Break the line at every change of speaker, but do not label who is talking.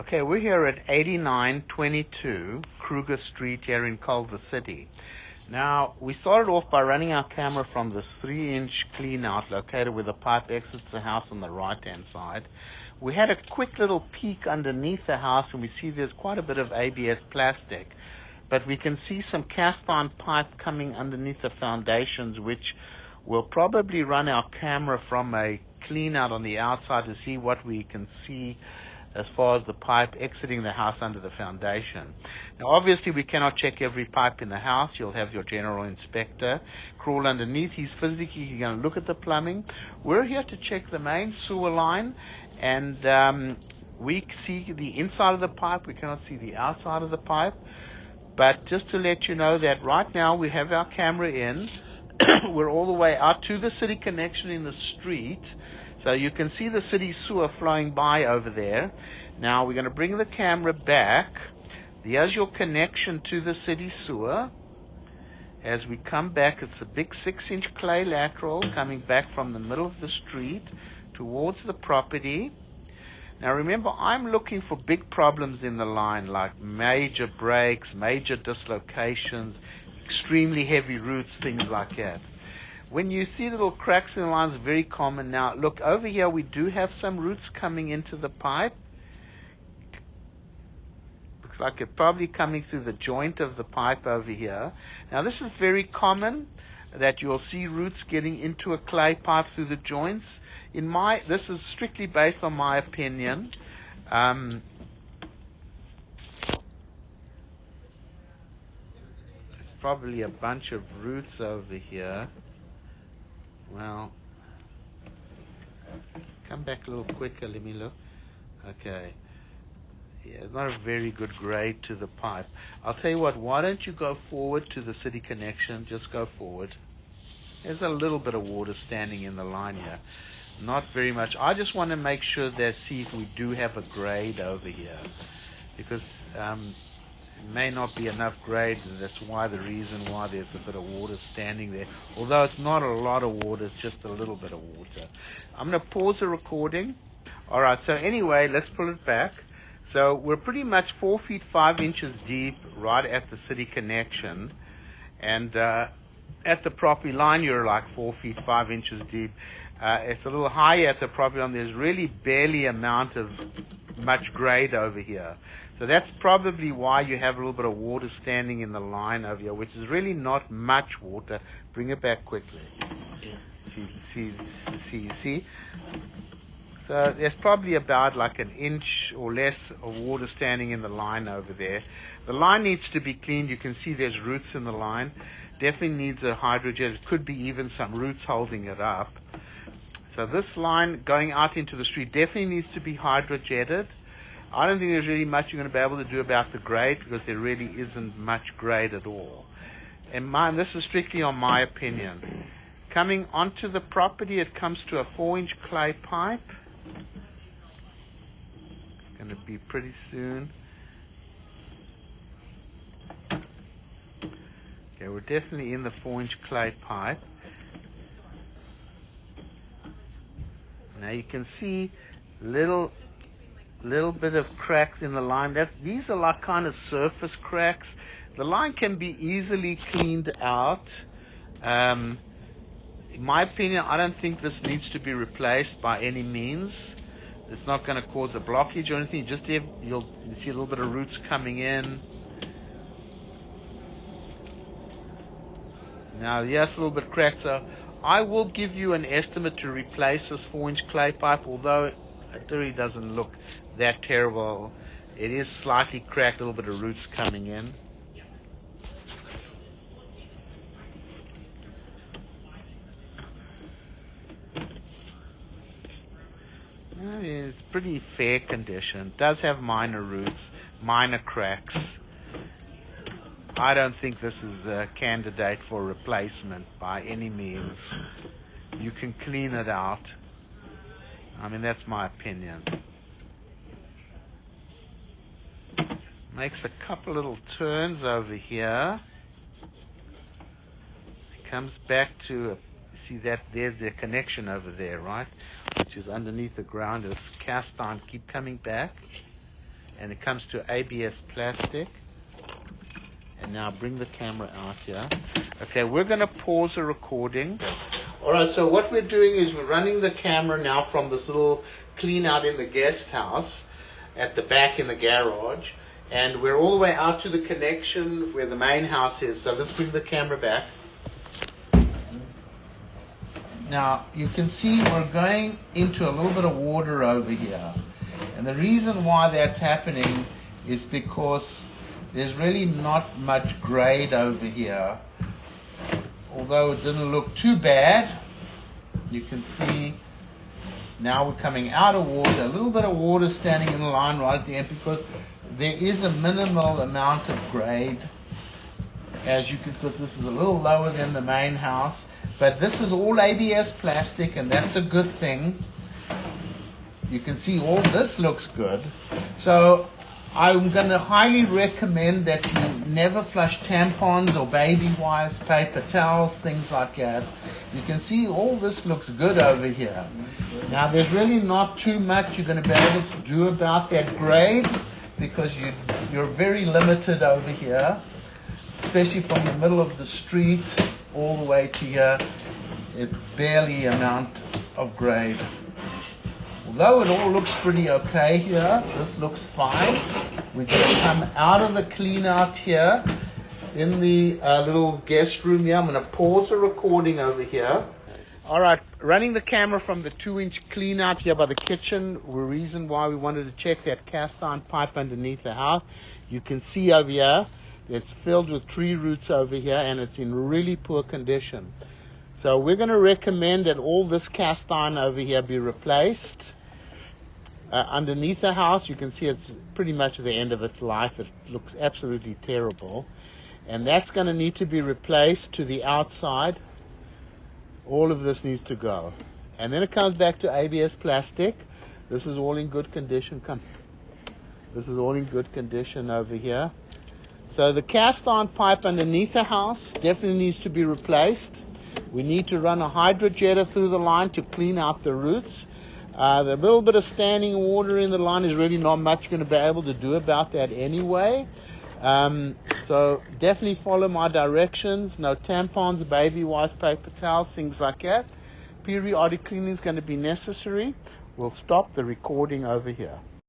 Okay, we're here at 8922 Krueger Street here in Culver City. Now, we started off by running our camera from this 3-inch clean-out located where the pipe exits the house on the right-hand side. We had a quick little peek underneath the house, and we see there's quite a bit of ABS plastic. But we can see some cast-iron pipe coming underneath the foundations, which we'll probably run our camera from a clean-out on the outside to see what we can see as far as the pipe exiting the house under the foundation. Now, obviously, we cannot check every pipe in the house. You'll have your general inspector crawl underneath. He's physically going to look at the plumbing. We're here to check the main sewer line, and we see the inside of the pipe. We cannot see the outside of the pipe. But just to let you know that right now we have our camera in. We're all the way out to the city connection in the street. So you can see the city sewer flowing by over there. Now we're going to bring the camera back. There's your connection to the city sewer. As we come back, it's a big 6-inch clay lateral coming back from the middle of the street towards the property. Now remember, I'm looking for big problems in the line, like major breaks, major dislocations, extremely heavy roots, things like that. When you see little cracks in the line, it's very common. Now, look, over here we do have some roots coming into the pipe. Looks like it's probably coming through the joint of the pipe over here. Now, this is very common, that you'll see roots getting into a clay pipe through the joints. This is strictly based on my opinion. There's probably a bunch of roots over here. Well, come back a little quicker, let me look. Okay. Yeah, it's not a very good grade to the pipe. I'll tell you what, why don't you go forward to the city connection? Just go forward. There's a little bit of water standing in the line here. Not very much. I just want to make sure that, see if we do have a grade over here. Because it may not be enough grade, and that's why the reason why there's a bit of water standing there. Although it's not a lot of water, it's just a little bit of water. I'm going to pause the recording. Alright, so anyway, let's pull it back. So we're pretty much 4 feet 5 inches deep right at the city connection. And at the property line, you're like 4 feet 5 inches deep. It's a little higher at the property line. There's really barely amount of much grade over here. So that's probably why you have a little bit of water standing in the line over here, which is really not much water. Bring it back quickly. See? So there's probably about like an inch or less of water standing in the line over there. The line needs to be cleaned. You can see there's roots in the line. Definitely needs a hydrojet. It could be even some roots holding it up. So this line going out into the street definitely needs to be hydrojetted. I don't think there's really much you're going to be able to do about the grade, because there really isn't much grade at all. And this is strictly on my opinion. Coming onto the property, it comes to a 4-inch clay pipe. It's going to be pretty soon. Okay, we're definitely in the 4-inch clay pipe. Now you can see little bit of cracks in the line. These are like kind of surface cracks. The line can be easily cleaned out. In my opinion, I don't think this needs to be replaced by any means. It's not going to cause a blockage or anything. Just you'll see a little bit of roots coming in. Now, yes, a little bit cracked. So I will give you an estimate to replace this 4-inch clay pipe, although it really doesn't look that terrible. It is slightly cracked, a little bit of roots coming in. It's pretty fair condition. It does have minor roots, minor cracks. I don't think this is a candidate for replacement by any means. You can clean it out. I mean, that's my opinion. Makes a couple little turns over here. Comes back to, see that there's the connection over there, right? Which is underneath the ground. It's cast iron. Keep coming back. and it comes to ABS plastic. And now bring the camera out here. Okay, we're going to pause the recording. All right, so what we're doing is we're running the camera now from this little clean out in the guest house at the back in the garage. And we're all the way out to the connection where the main house is. So let's bring the camera back. Now, you can see we're going into a little bit of water over here. And the reason why that's happening is because there's really not much grade over here. Although it didn't look too bad, you can see now we're coming out of water, a little bit of water standing in the line right at the end because there is a minimal amount of grade, because this is a little lower than the main house. But this is all ABS plastic, and that's a good thing. You can see all this looks good. So I'm going to highly recommend that you never flush tampons or baby wipes, paper towels, things like that. You can see all this looks good over here. Now there's really not too much you're going to be able to do about that grade because you're very limited over here, especially from the middle of the street all the way to here. It's barely amount of grade. Although it all looks pretty okay here, this looks fine. We're going to come out of the clean out here in the little guest room here. I'm going to pause the recording over here. All right, running the camera from the 2-inch clean out here by the kitchen. The reason why we wanted to check that cast iron pipe underneath the house. You can see over here, it's filled with tree roots over here and it's in really poor condition. So we're going to recommend that all this cast iron over here be replaced. Underneath the house, you can see it's pretty much at the end of its life. It looks absolutely terrible. And that's going to need to be replaced to the outside. All of this needs to go. And then it comes back to ABS plastic. This is all in good condition. This is all in good condition over here. So the cast iron pipe underneath the house definitely needs to be replaced. We need to run a hydrojetter through the line to clean out the roots. The little bit of standing water in the line is really not much going to be able to do about that anyway. So definitely follow my directions. No tampons, baby wipes, paper towels, things like that. Periodic cleaning is going to be necessary. We'll stop the recording over here.